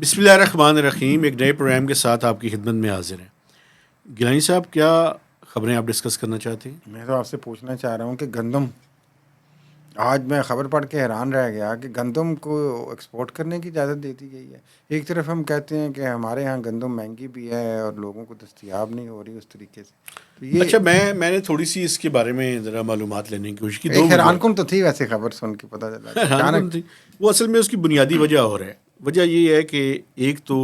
بسم اللہ الرحمن الرحیم. ایک نئے پروگرام کے ساتھ آپ کی خدمت میں حاضر ہیں. گیلانی صاحب, کیا خبریں آپ ڈسکس کرنا چاہتے ہیں؟ میں تو آپ سے پوچھنا چاہ رہا ہوں کہ گندم, آج میں خبر پڑھ کے حیران رہ گیا کہ گندم کو ایکسپورٹ کرنے کی اجازت دے دی گئی ہے. ایک طرف ہم کہتے ہیں کہ ہمارے ہاں گندم مہنگی بھی ہے اور لوگوں کو دستیاب نہیں ہو رہی اس طریقے سے. تو یہ اچھا, میں نے تھوڑی سی اس کے بارے میں ذرا معلومات لینے کی کوشش کی. ایک حیران کن تو تھی ویسے خبر سن کے پتہ چلا حیران کن تھی. وہ اصل میں اس کی بنیادی وجہ اور ہے. وجہ یہ ہے کہ ایک تو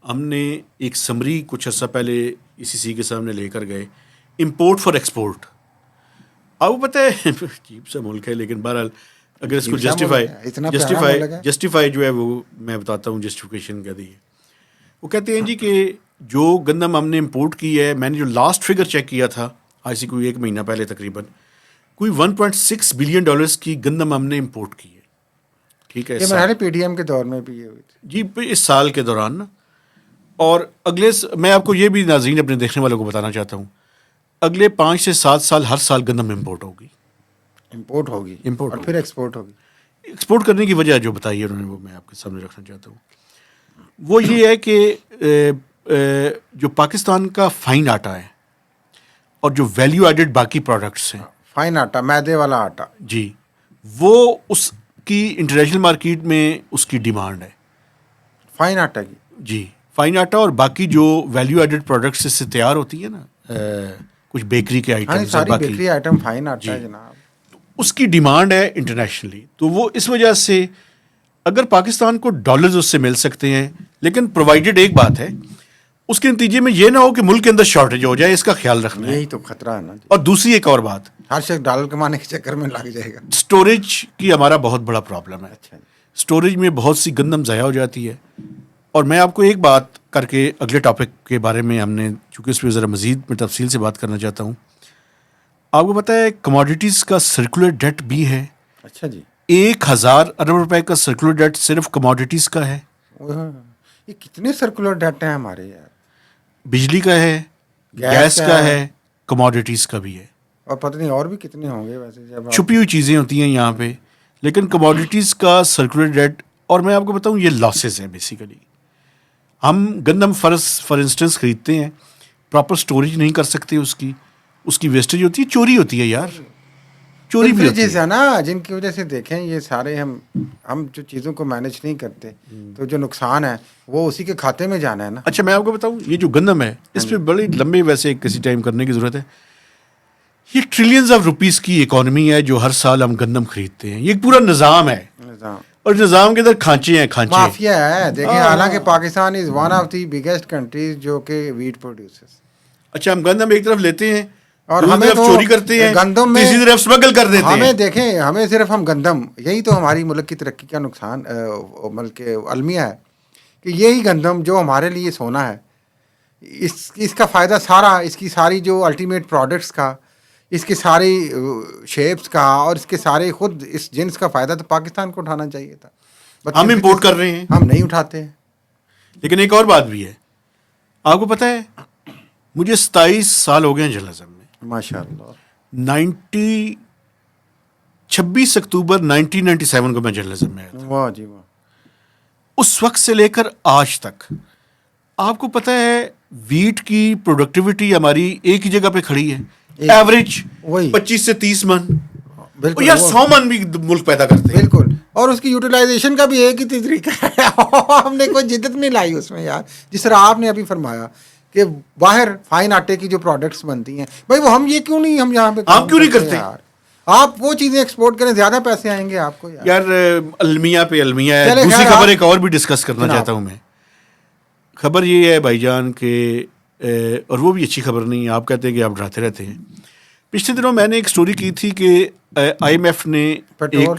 ہم نے ایک سمری کچھ عرصہ پہلے ECC کے سامنے لے کر گئے, امپورٹ فار ایکسپورٹ. آپ کو پتہ ہے عجیب سا ملک ہے, لیکن بہرحال اگر اس کو جسٹیفائی جو ہے وہ میں بتاتا ہوں جسٹیفیکیشن کیا دی ہے. وہ کہتے ہیں جی کہ جو گندم ہم نے امپورٹ کی ہے, میں نے جو لاسٹ فگر چیک کیا تھا آج سے کوئی 1 مہینہ پہلے تقریباً, کوئی $1.6 بلین کی گندم ہم نے امپورٹ کی ہے. ٹھیک ہے, یہ ہمارے PTM کے دور میں بھی یہ ہوئی تھی جی, اس سال کے دوران نا. اور اگلے میں آپ کو یہ بھی ناظرین اپنے دیکھنے والوں کو بتانا چاہتا ہوں, اگلے 5 سے 7 سال ہر سال گندم امپورٹ ہوگی اور پھر ایکسپورٹ ہوگی. ایکسپورٹ کرنے کی وجہ جو بتائی ہے انہوں نے, وہ میں آپ کے سامنے رکھنا چاہتا ہوں. وہ یہ ہے کہ جو پاکستان کا فائن آٹا ہے اور جو ویلیو ایڈڈ باقی پروڈکٹس ہیں, فائن آٹا, میدے والا آٹا, جی, وہ اس کی انٹرنیشنل مارکیٹ میں اس کی ڈیمانڈ ہے فائن آٹا کی. جی, فائن آٹا اور باقی جو ویلیو ایڈڈ پروڈکٹس اس سے تیار ہوتی ہے نا, کچھ بیکری کے آئٹمز, ساری بیکری آئٹم فائن آٹا ہے جناب, اس کی ڈیمانڈ ہے انٹرنیشنلی. تو وہ اس وجہ سے اگر پاکستان کو ڈالرز اس سے مل سکتے ہیں, لیکن پرووائڈیڈ ایک بات ہے, اس کے نتیجے میں یہ نہ ہو کہ ملک کے اندر شارٹیج ہو جائے, اس کا خیال رکھنا ہے. یہی تو خطرہ ہے نا. اور دوسری ایک اور بات, ہر شخص ڈالر کمانے کے چکر میں لگ جائے گا. سٹوریج کی ہمارا بہت بڑا پرابلم ہے. اچھا, سٹوریج میں بہت سی گندم ضائع ہو جاتی ہے. اور میں آپ کو ایک بات کر کے اگلے ٹاپک کے بارے میں ہم نے, چونکہ اس پہ ذرا مزید میں تفصیل سے بات کرنا چاہتا ہوں. آپ کو پتہ ہے کموڈیٹیز کا سرکولر ڈیٹ بھی ہے. اچھا جی, 1000 ارب روپے کا سرکولر ڈیٹ صرف کموڈیٹیز کا ہے. یہ کتنے سرکولر ڈیٹ ہیں ہمارے یار. بجلی کا ہے, گیس کا ہے, کموڈیٹیز کا بھی ہے, اور پتہ نہیں اور بھی کتنے ہوں گے ویسے. جب چھپی ہوئی چیزیں ہوتی ہیں یہاں پہ, لیکن کموڈیٹیز کا سرکولر ڈیٹ. اور میں آپ کو بتاؤں یہ لاسز ہیں بیسیکلی. ہم گندم فار انسٹنس خریدتے ہیں, پراپر سٹوریج نہیں کر سکتے, اس کی ویسٹیج ہوتی ہے, چوری ہوتی ہے یار, چوری بھی ہوتی ہے نا, جن کی وجہ سے دیکھیں یہ سارے ہم جو چیزوں کو مینیج نہیں کرتے تو جو نقصان ہے وہ اسی کے کھاتے میں جانا ہے نا. اچھا, میں آپ کو بتاؤں یہ جو گندم ہے اس پہ بڑی لمبے ویسے کسی ٹائم کرنے کی ضرورت ہے. یہ ٹریلینز آف روپیز کی اکانومی ہے جو ہر سال ہم گندم خریدتے ہیں. یہ ایک پورا نظام ہے, اور نظام کے اندر کھانچے ہیں, کھانچے مافیا ہے. دیکھیں حالانکہ Pakistan is one of the biggest countries جو کہ ویٹ پروڈیوسرز. اچھا, ہم گندم ایک طرف لیتے ہیں اور ہمیں تو چوری کرتے ہیں, گندم میں تیسری طرف اسمگل کر دیتے ہیں. ہمیں دیکھیں, ہمیں صرف ہم گندم, یہی تو ہماری ملک کی ترقی کا نقصان ملک کے المیہ ہے کہ یہی گندم جو ہمارے لیے سونا ہے, اس کا فائدہ سارا, اس کی ساری جو الٹیمیٹ پروڈکٹس کا, اس کے ساری شیپس کا, اور اس کے سارے خود اس جنس کا فائدہ تو پاکستان کو اٹھانا چاہیے تھا. ہم امپورٹ کر رہے ہیں, ہم نہیں اٹھاتے ہیں. لیکن ایک اور بات بھی ہے, آپ کو پتہ ہے مجھے 27 سال ہو گئے ہیں جرنلزم میں. ماشاء اللہ. 26 اکتوبر 1997 کو میں جرنلزم میں آیا تھا. واہ جی واہ. اس وقت سے لے کر آج تک آپ کو پتہ ہے ویٹ کی پروڈکٹیوٹی ہماری ایک ہی جگہ پہ کھڑی ہے, ایوریج 25 سے 30 من. بالکل یار, 100 من بھی ملک پیدا کرتے ہیں. بالکل, اور اس کی یوٹیلائزیشن کا بھی ایک ہی طریقہ ہے. ہم نے کوئی جدت نہیں لائی اس میں یار, جس طرح آپ نے ابھی فرمایا کہ باہر فائن آٹے کی جو پروڈکٹس بنتی ہیں, بھائی وہ ہم یہ کیوں نہیں, ہم یہاں پہ آپ کیوں نہیں کرتے یار. آپ وہ چیزیں ایکسپورٹ کریں, زیادہ پیسے آئیں گے آپ کو یار. المیہ پہ المیہ ہے. دوسری خبر ایک اور بھی ڈسکس کرنا چاہتا ہوں میں. خبر یہ ہے بھائی جان کہ, اور وہ بھی اچھی خبر نہیں ہے, آپ کہتے ہیں کہ آپ ڈراتے رہتے ہیں. پچھلے دنوں میں نے ایک سٹوری کی تھی کہ IMF نے ایک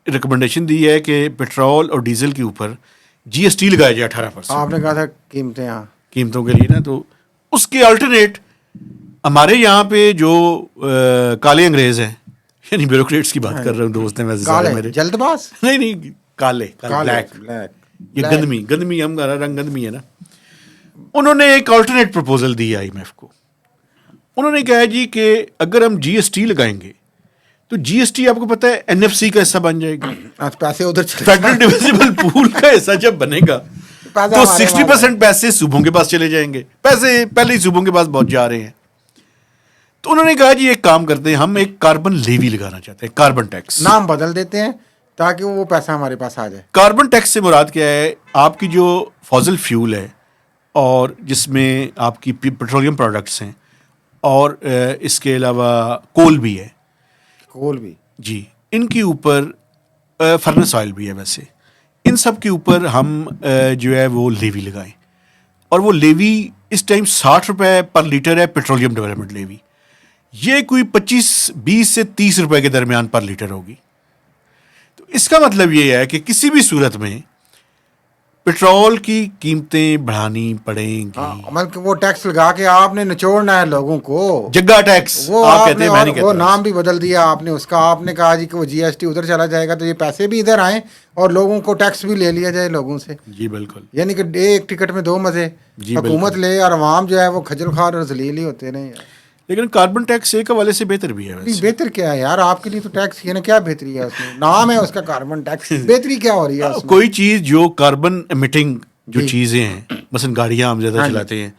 ریکمنڈیشن دی ہے کہ پیٹرول اور ڈیزل کے اوپر GST لگایا جائے 18%. آپ نے کہا تھا قیمتوں کے لیے نا, تو اس کے الٹرنیٹ ہمارے یہاں پہ جو کالے انگریز ہیں, یعنی بیوروکریٹس کی بات کر رہا ہوں, دوست ہیں ویسے میرے, جلد باز نہیں کالے, بلیک, یہ گندمی ہمارا رنگ گندمی ہے نا. انہوں نے ایک الٹرنیٹ پروپوزل دی IMF کو. انہوں نے کہا جی کہ اگر ہم GST لگائیں گے تو GST آپ کو پتہ ہے NFC کا حصہ بن جائے گا. پیسے ادھر فیڈرل ڈویزیبل پول کا حصہ جب بنے گا تو 60% پیسے صوبوں کے پاس چلے جائیں گے. پیسے پہلے ہی صوبوں کے پاس بہت جا رہے ہیں. تو انہوں نے کہا جی ایک کام کرتے ہیں, ہم ایک کاربن لیوی لگانا چاہتے ہیں, کاربن ٹیکس. نام بدل دیتے ہیں تاکہ وہ پیسہ ہمارے پاس آ جائے. کاربن ٹیکس سے مراد کیا ہے؟ آپ کی جو فوزل فیول ہے اور جس میں آپ کی پیٹرولیم پروڈکٹس ہیں اور اس کے علاوہ کول بھی ہے, کول بھی جی, ان کے اوپر فرنس آئل بھی ہے, ویسے ان سب کے اوپر ہم جو ہے وہ لیوی لگائیں. اور وہ لیوی اس ٹائم 60 روپے پر لیٹر ہے, پیٹرولیم ڈیولپمنٹ لیوی. یہ کوئی 25-20 سے 30 روپے کے درمیان پر لیٹر ہوگی. تو اس کا مطلب یہ ہے کہ کسی بھی صورت میں پیٹرول کی قیمتیں بڑھانی پڑیں گی. مطلب وہ ٹیکس لگا کے آپ نے نچوڑنا ہے لوگوں کو. جگہ ٹیکس وہ آپ کہتے ہیں, میں نہیں کہتا. وہ نام بھی بدل دیا آپ نے اس کا. آپ نے کہا جی کہ وہ جی ایس ٹی ادھر چلا جائے گا تو یہ پیسے بھی ادھر آئیں اور لوگوں کو ٹیکس بھی لے لیا جائے لوگوں سے. جی بالکل. یعنی کہ ایک ٹکٹ میں 2 مزے. حکومت لے اور عوام جو ہے وہ خجل خوار اور ذلیل ہی ہوتے رہے. لیکن کاربن ٹیکس ایک حوالے سے بہتر بھی ہے. بہتر کیا ہے یار آپ کے لیے؟ تو ٹیکس یہ نا کیا بہتری ہے اس میں؟ نام ہے اس کا کاربن ٹیکس, بہتری کیا ہو رہی ہے اس میں؟ کوئی چیز جو کاربن ایمیٹنگ جو چیزیں ہیں, مثلا گاڑیاں ہم زیادہ چلاتے ہیں,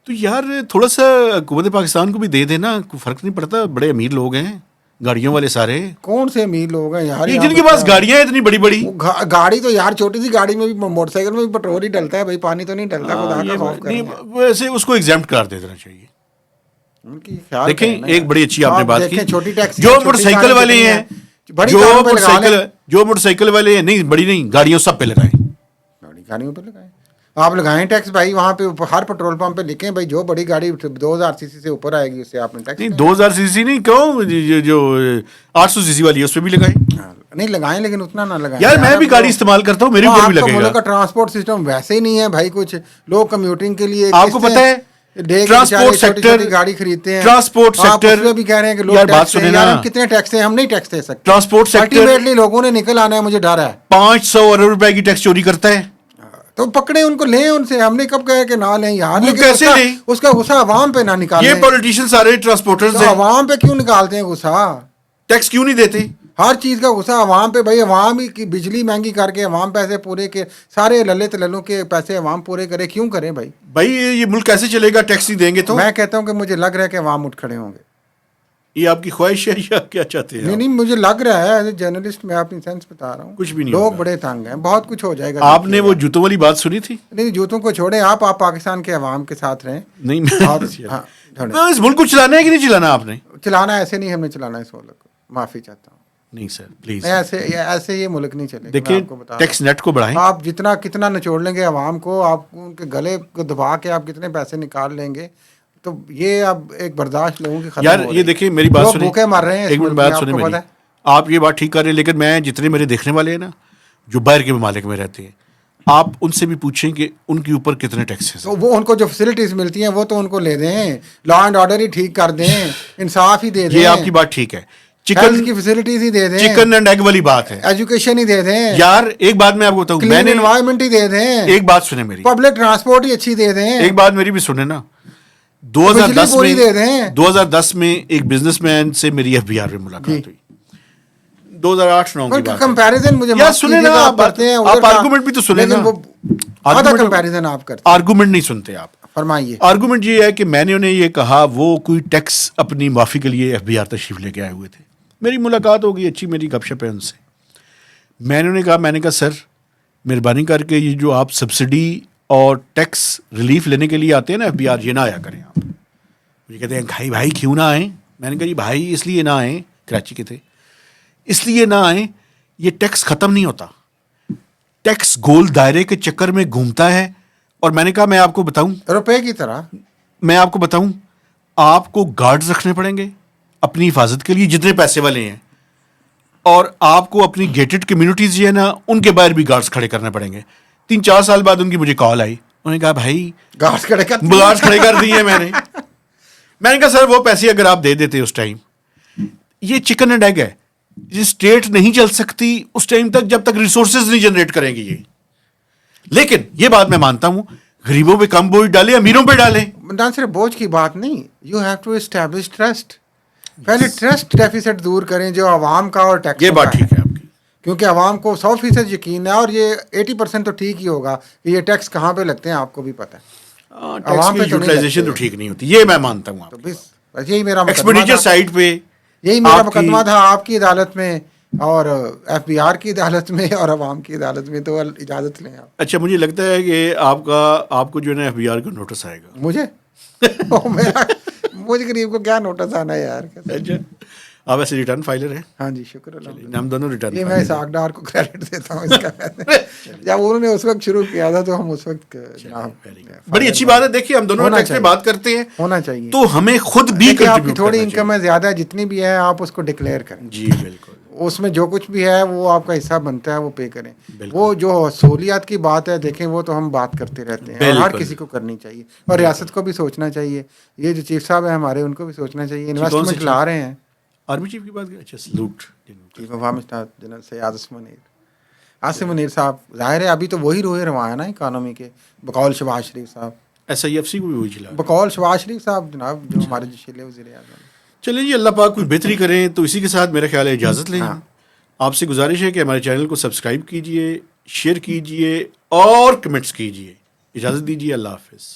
تو یار تھوڑا سا حکومت پاکستان کو بھی دے دینا, کوئی فرق نہیں پڑتا. بڑے امیر لوگ ہیں گاڑیوں والے سارے. کون سے امیر لوگ ہیں یار جن کے پاس گاڑیاں ہیں اتنی بڑی بڑی؟ گاڑی تو یار چھوٹی سی گاڑی میں بھی, موٹر سائیکل میں بھی پیٹرول ہی ڈلتا ہے بھائی, پانی تو نہیں ڈلتا. خدا کا خوف کریں. ویسے اس کو ایگزامپٹ قرار دے دینا چاہیے. دیکھیں ایک بڑی اچھی آپ نے بات کی, چھوٹی ٹیکسی جو موٹر سائیکل والے ہیں, جو موٹر سائیکل والے ہیں, نہیں بڑی نہیں, گاڑیوں سب پہ لگائیں. گاڑیوں پہ لگائیں, آپ لگائیں ٹیکس بھائی. وہاں پہ ہر پیٹرول پمپ پہ لکھیں بھائی جو بڑی گاڑی 2000 سی سی سے اوپر آئے گی اس سے آپ نے ٹیکس. نہیں 2000 سی سی نہیں, کہو جو 800 سی سی والی ہے اس پہ بھی لگائیں. نہیں لگائیں لیکن اتنا نہ لگائیں یار. میں بھی گاڑی استعمال کرتا ہوں, میرے اوپر بھی لگے گا. ملک کا ٹرانسپورٹ سسٹم ویسے ہی نہیں ہے بھائی. کچھ لوگ کمیوٹنگ کے لیے آپ کو پتہ ہے ٹرانسپورٹ سیکٹر, گاڑی خریدتے ہیں, ٹرانسپورٹ سیکٹر بھی کہہ رہے ہیں کہ لوگ ٹیکس ہیں. یار ہم کتنے ٹیکس ہیں؟ ہم نہیں ٹیکس دے سکتے. ٹرانسپورٹ سیکٹر لوگوں نے نکل آنا ہے, مجھے ڈر ہے. 500 ارب روپے کی ٹیکس چوری کرتا ہے. تو پکڑے ان کو, لیں ان سے. ہم نے کب کہا کہ نہ لیں یار, کیسے لیں؟ اس کا غصہ عوام پہ نہ نکالیں. یہ پولیٹیشین سارے ٹرانسپورٹرز ہیں. عوام پہ کیوں نکالتے ہیں غصہ؟ ٹیکس کیوں نہیں دیتے؟ ہر چیز کا غصہ عوام پہ بھائی. عوام کی بجلی مہنگی کر کے عوام پیسے پورے کے, سارے للے تللوں کے پیسے عوام پورے کرے. کیوں کریں بھائی؟ بھائی یہ ملک کیسے چلے گا ٹیکس نہیں دیں گے تو؟ میں کہتا ہوں کہ مجھے لگ رہا ہے کہ عوام اٹھ کھڑے ہوں گے. یہ آپ کی خواہش ہے یا کیا چاہتے ہیں؟ نہیں مجھے لگ رہا ہے, ایز اے جرنلسٹ میں اپنی سینس بتا رہا ہوں. کچھ بھی نہیں, لوگ بڑے تنگ ہیں, بہت کچھ ہو جائے گا. آپ نے وہ جوتوں والی بات سنی تھی؟ نہیں جوتوں کو چھوڑیں, آپ پاکستان کے عوام کے ساتھ رہیں. نہیں اس ملک کو چلانا ہے کہ نہیں چلانا آپ نے؟ چلانا ایسے نہیں, ہم نے چلانا اس ملک کو. معافی چاہتا ہوں. نہیں سر پلیز, ایسے یہ ملک نہیں چلے. دیکھیں ٹیکس نیٹ کو بڑھائیں. آپ کتنا نچوڑ لیں گے عوام کو, آپ ان کے گلے کو دبا کے آپ کتنے پیسے نکال لیں گے, تو یہ اب ایک برداشت لوگوں کی ختم یار. یہ دیکھیں میری بات سنیں, بھوکے مر رہے ہیں. ایک منٹ بات سنیں میری. آپ یہ بات ٹھیک کر رہے ہیں, لیکن میں جتنے میرے دیکھنے والے ہیں نا جو باہر کے ممالک میں رہتے ہیں, آپ ان سے بھی پوچھیں کہ ان کے اوپر کتنے ٹیکسز ہیں. وہ ان کو جو فیسلٹیز ملتی ہیں وہ تو ان کو لے دیں, لا اینڈ آرڈر ہی ٹھیک کر دیں, انصاف ہی دے دیں. یہ آپ کی بات ٹھیک ہے, چکن کی فیسلٹیز ہی دے دیں, چکن اینڈ ایگ والی بات ہے, ایجوکیشن ہی دے دیں. یار ایک بات میں آپ کو بتاؤں, میں نے انوائرمنٹ ہی دے دیں. ایک بات سنیں میری, پبلک ٹرانسپورٹ ہی اچھی دے دیں. ایک بات میری بھی سنیں نا. 2010 میں ایک بزنس مین سے میری FBR میں ملاقات ہوئی. 2008-9 کی بات. کمپیریزن مجھے یار سنیں نا, آپ آرگومنٹ بھی تو سنیں نا. کمپیریزن آپ کرتے, آرگومنٹ نہیں سنتے آپ. فرمائیے. آرگومنٹ یہ ہے کہ میں نے انہیں یہ کہا وہ کوئی ٹیکس اپنی معافی کے لیے FBR تشریف لے کے آئے ہوئے تھے. میری ملاقات ہوگی اچھی, میری گپ شپ ہے ان سے. میں نے کہا سر مہربانی کر کے یہ جو آپ سبسڈی اور ٹیکس ریلیف لینے کے لیے آتے ہیں نا FBR, یہ نہ آیا کریں آپ. مجھے کہتے ہیں بھائی کیوں نہ آئیں؟ میں نے کہا جی بھائی اس لیے نہ آئیں, کراچی کے تھے, اس لیے نہ آئیں یہ ٹیکس ختم نہیں ہوتا, ٹیکس گول دائرے کے چکر میں گھومتا ہے. اور میں نے کہا میں آپ کو بتاؤں, روپے کی طرح میں آپ کو بتاؤں, آپ کو گارڈز رکھنے پڑیں گے اپنی حفاظت کے لیے جتنے پیسے والے ہیں, اور آپ کو اپنی گیٹڈ کمیونٹیز جو ہے نا ان کے باہر بھی گارڈز کھڑے کرنے پڑیں گے. 3-4 سال بعد ان کی مجھے کال آئی, انہوں نے کہا بھائی گارڈز کھڑے کر دیے میں نے کہا سر وہ پیسے اگر آپ دے دیتے اس ٹائم, یہ چکن اینڈ ایگ ہے, یہ اسٹیٹ نہیں چل سکتی اس ٹائم تک جب تک ریسورسز نہیں جنریٹ کریں گی یہ. لیکن یہ بات میں مانتا ہوں, غریبوں پہ کم بوجھ ڈالیں, امیروں پہ ڈالیں. صرف بوجھ کی بات نہیں, you have to establish trust. پہلے ٹرسٹ ڈیفیسٹ دور کریں جو عوام کا اور ٹیکس. یہ بات ٹھیک ہے آپ کی. کیونکہ عوام کو 100% یقین ہے، اور یہ 80% تو ٹھیک ہی ہوگا کہ یہ ٹیکس کہاں پہ لگتے ہیں آپ کو بھی پتہ ہے، ٹیکس کی یوٹیلائزیشن تو ٹھیک نہیں ہوتی، یہ میں مانتا ہوں. تو بس یہی میرا مقدمہ ایکسپینڈیچر تھا، سائڈ پہ یہی میرا مقدمہ تھا آپ کی عدالت میں اور ایف بی آر کی عدالت میں اور عوام کی عدالت میں. تو اجازت لیں آپ. اچھا مجھے لگتا ہے کہ آپ کو جو ہے نا FBI کا نوٹس آئے گا. مجھے مجھ غریب کو کیا نوٹس آنا ہے یار. اچھا آپ ایسے ریٹرن فائلر ہیں؟ ہاں جی شکر اللہ. ہم دونوں ریٹرن یہ میں اسحاق ڈار کو کریڈٹ دیتا ہوں اس کا. جب انہوں نے اس وقت شروع کیا تھا تو ہم اس وقت بڑی اچھی بات ہے. دیکھیے ہم دونوں ٹیکس پہ بات کرتے ہیں، ہونا چاہیے تو ہمیں خود بھی آپ کی تھوڑی انکم ہے زیادہ ہے جتنی بھی ہے آپ اس کو ڈکلیئر کریں. جی بالکل. اس میں جو کچھ بھی ہے وہ آپ کا حصہ بنتا ہے وہ پے کریں. وہ جو سہولیات کی بات ہے دیکھیں وہ تو ہم بات کرتے رہتے ہیں، اور ہر کسی کو کرنی چاہیے، اور ریاست کو بھی سوچنا چاہیے. یہ جو چیف صاحب ہیں ہمارے ان کو بھی سوچنا چاہیے. انویسٹمنٹ لا رہے ہیں. آرمی چیف کی بات کریں. اچھا salute chief of army staff general Syed Asim Munir صاحب. ظاہر ہے ابھی تو وہی روئے رواں ہے نا اکانومی کے، بقول شہباز شریف صاحب. SIFC کو بھی وہی چلا، بقول شہباز شریف صاحب جناب جو ہمارے جشیلے وزیر اعظم. چلیں جی اللہ پاک کوئی بہتری کریں. تو اسی کے ساتھ میرا خیال ہے اجازت لیں. آپ سے گزارش ہے کہ ہمارے چینل کو سبسکرائب کیجئے، شیئر کیجئے اور کمنٹس کیجئے. اجازت دیجیے. اللہ حافظ.